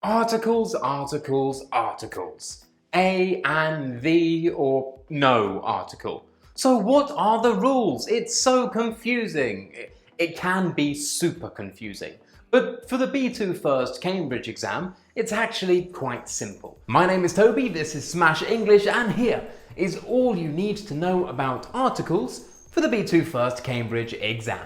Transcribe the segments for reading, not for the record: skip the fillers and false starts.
Articles, articles, articles. A and the or no article. So what are the rules? It's so confusing. It can be super confusing. But for the B2 First Cambridge exam, it's actually quite simple. My name is Toby, this is Smash English, and here is all you need to know about articles for the B2 First Cambridge exam.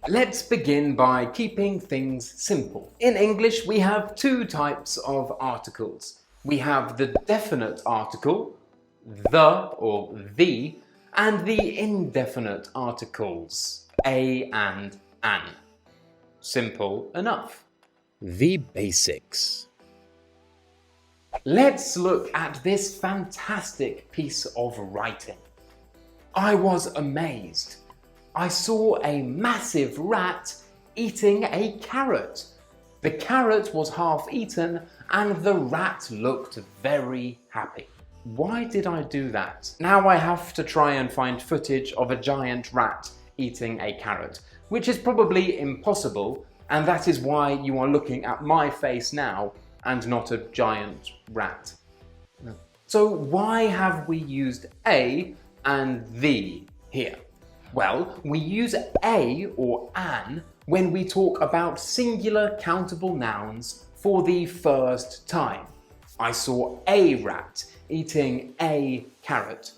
Let's begin by keeping things simple. In English, we have two types of articles. We have the definite article, the or the, and the indefinite articles, a and an. Simple enough. The basics. Let's look at this fantastic piece of writing. I was amazed. I saw a massive rat eating a carrot. The carrot was half eaten and the rat looked very happy. Why did I do that? Now I have to try and find footage of a giant rat eating a carrot, which is probably impossible, and that is why you are looking at my face now and not a giant rat. So why have we used a and the here? Well, we use a or an when we talk about singular countable nouns for the first time. I saw a rat eating a carrot.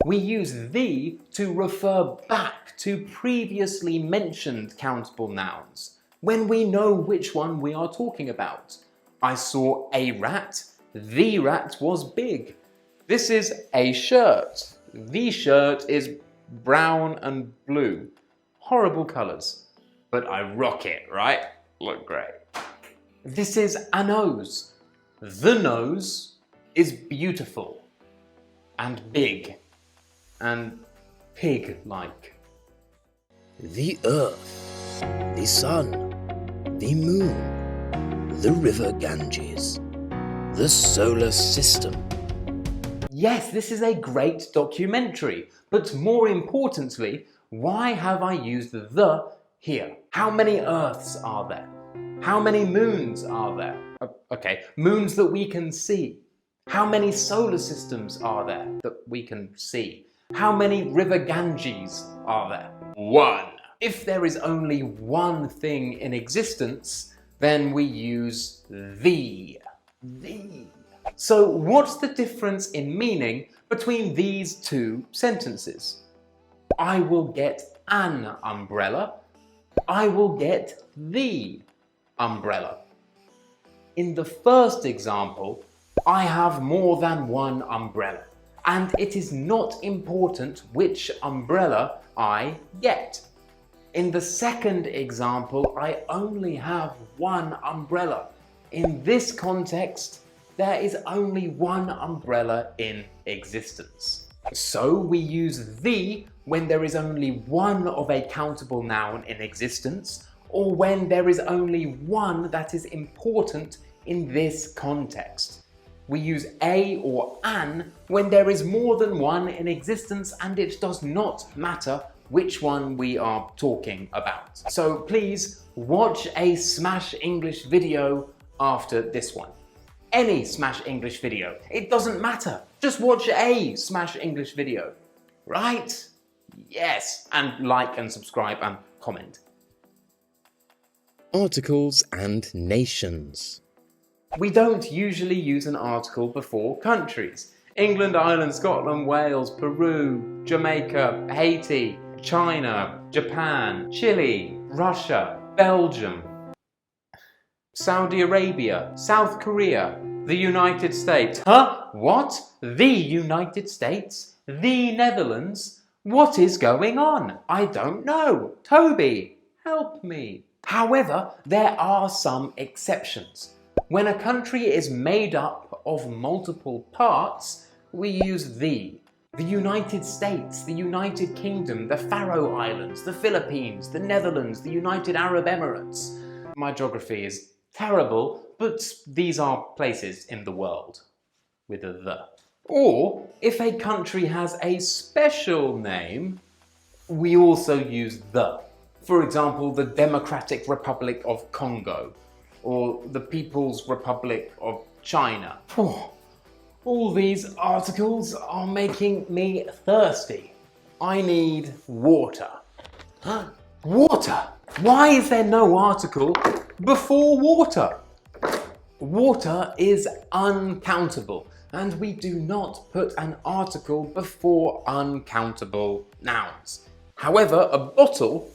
We use the to refer back to previously mentioned countable nouns when we know which one we are talking about. I saw a rat. The rat was big. This is a shirt. The shirt is brown and blue. Horrible colours. But I rock it, right? Look great. This is a nose. The nose is beautiful and big and pig-like. The earth, the sun, the moon, the river Ganges, the solar system. Yes, this is a great documentary, but more importantly, why have I used the here? How many Earths are there? How many moons are there? Okay, moons that we can see. How many solar systems are there that we can see? How many river Ganges are there? One. If there is only one thing in existence, then we use the. So what's the difference in meaning between these two sentences? I will get an umbrella. I will get the umbrella. In the first example, I have more than one umbrella, and it is not important which umbrella I get. In the second example, I only have one umbrella. In this context, there is only one umbrella in existence. So we use the when there is only one of a countable noun in existence, or when there is only one that is important in this context. We use a or an when there is more than one in existence and it does not matter which one we are talking about. So please watch a Smash English video after this one. Any Smash English video. It doesn't matter. Just watch a Smash English video. Right? Yes. And like and subscribe and comment. Articles and nations. We don't usually use an article before countries. England, Ireland, Scotland, Wales, Peru, Jamaica, Haiti, China, Japan, Chile, Russia, Belgium, Saudi Arabia, South Korea, the United States. Huh? What? The United States? The Netherlands? What is going on? I don't know. Toby, help me. However, there are some exceptions. When a country is made up of multiple parts, we use the. The United States, the United Kingdom, the Faroe Islands, the Philippines, the Netherlands, the United Arab Emirates. My geography is terrible, but these are places in the world with a the. Or if a country has a special name, we also use the. For example, the Democratic Republic of Congo or the People's Republic of China. All these articles are making me thirsty. I need water. Water! Why is there no article before water? Water is uncountable, and we do not put an article before uncountable nouns. However, a bottle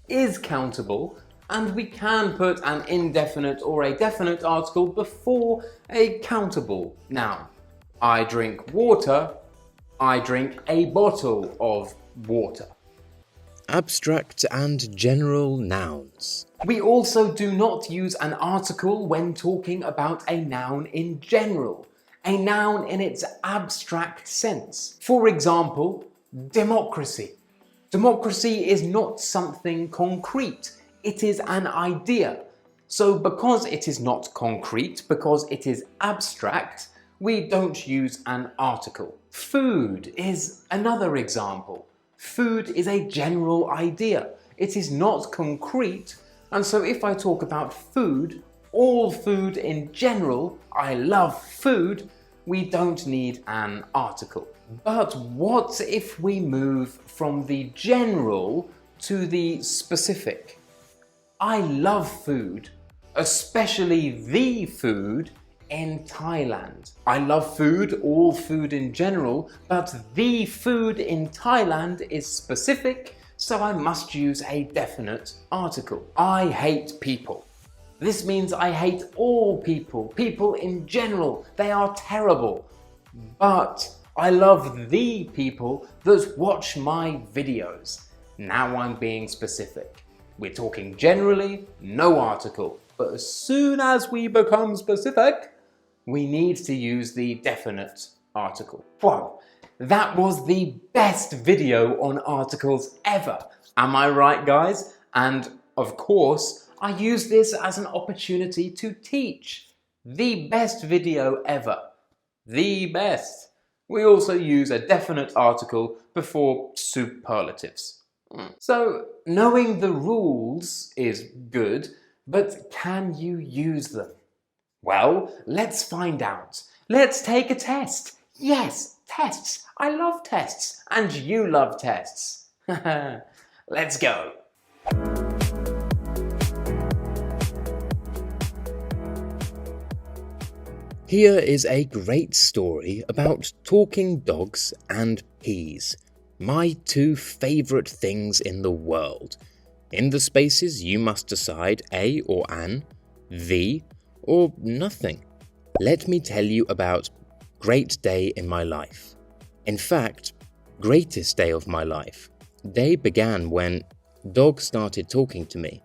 is countable, and we can put an indefinite or a definite article before a countable noun. I drink water. I drink a bottle of water. Abstract and general nouns. We also do not use an article when talking about a noun in general, a noun in its abstract sense. For example, democracy. Democracy is not something concrete, it is an idea. So because it is not concrete, because it is abstract, we don't use an article. Food is another example. Food is a general idea. It is not concrete, and so if I talk about food, all food in general, I love food, we don't need an article. But what if we move from the general to the specific? I love food, especially the food in Thailand. I love food, all food in general, but the food in Thailand is specific, so I must use a definite article. I hate people. This means I hate all people, people in general. They are terrible. But I love the people that watch my videos. Now I'm being specific. We're talking generally, no article. But as soon as we become specific, we need to use the definite article. Wow, that was the best video on articles ever. Am I right, guys? And of course, I use this as an opportunity to teach. The best video ever. The best. We also use a definite article before superlatives. So, knowing the rules is good, but can you use them? Well, let's find out. Let's take a test. Yes, tests. I love tests. And you love tests. Let's go. Here is a great story about talking dogs and peas, my two favourite things in the world. In the spaces you must decide a or an, the, or nothing. Let me tell you about great day in my life. In fact, greatest day of my life. Day began when Dog started talking to me.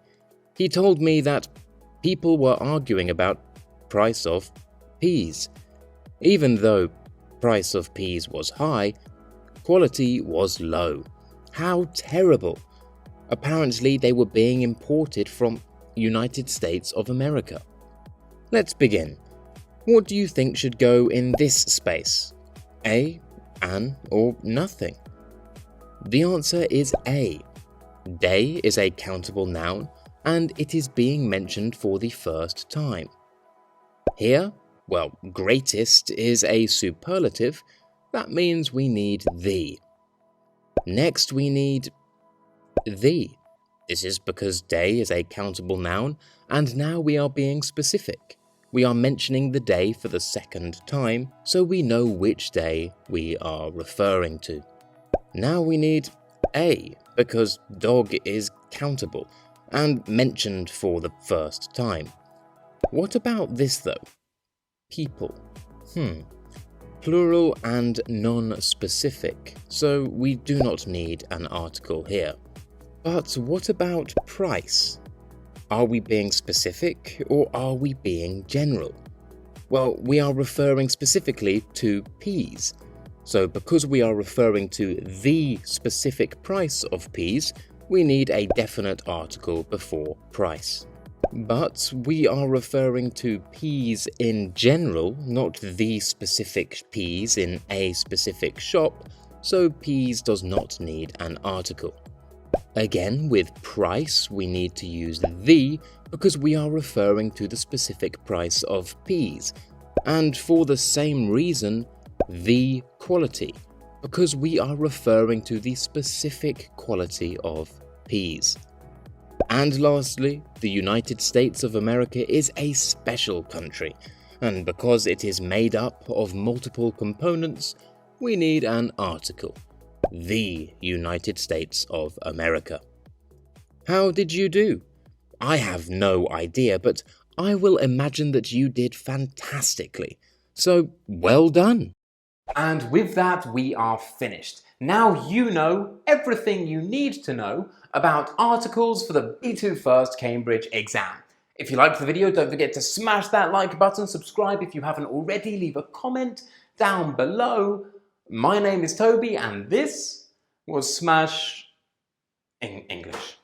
He told me that people were arguing about price of peas. Even though price of peas was high, quality was low. How terrible! Apparently they were being imported from United States of America. Let's begin. What do you think should go in this space? A, an, or nothing? The answer is A. Day is a countable noun, and it is being mentioned for the first time. Here, well, greatest is a superlative. That means we need the. Next we need the. This is because day is a countable noun, and now we are being specific. We are mentioning the day for the second time, so we know which day we are referring to. Now we need a, because dog is countable, and mentioned for the first time. What about this though? People. Plural and non-specific, so we do not need an article here. But what about price? Are we being specific or are we being general? Well, we are referring specifically to peas. So because we are referring to the specific price of peas, we need a definite article before price. But we are referring to peas in general, not the specific peas in a specific shop, so peas does not need an article. Again, with price, we need to use the because we are referring to the specific price of peas. And for the same reason, the quality, because we are referring to the specific quality of peas. And lastly, the United States of America is a special country, and because it is made up of multiple components, we need an article. The United States of America. How did you do? I have no idea, but I will imagine that you did fantastically. So, well done! And with that, we are finished. Now you know everything you need to know about articles for the B2 First Cambridge exam. If you liked the video, don't forget to smash that like button, subscribe if you haven't already, leave a comment down below. My name is Toby, and this was Smash in English.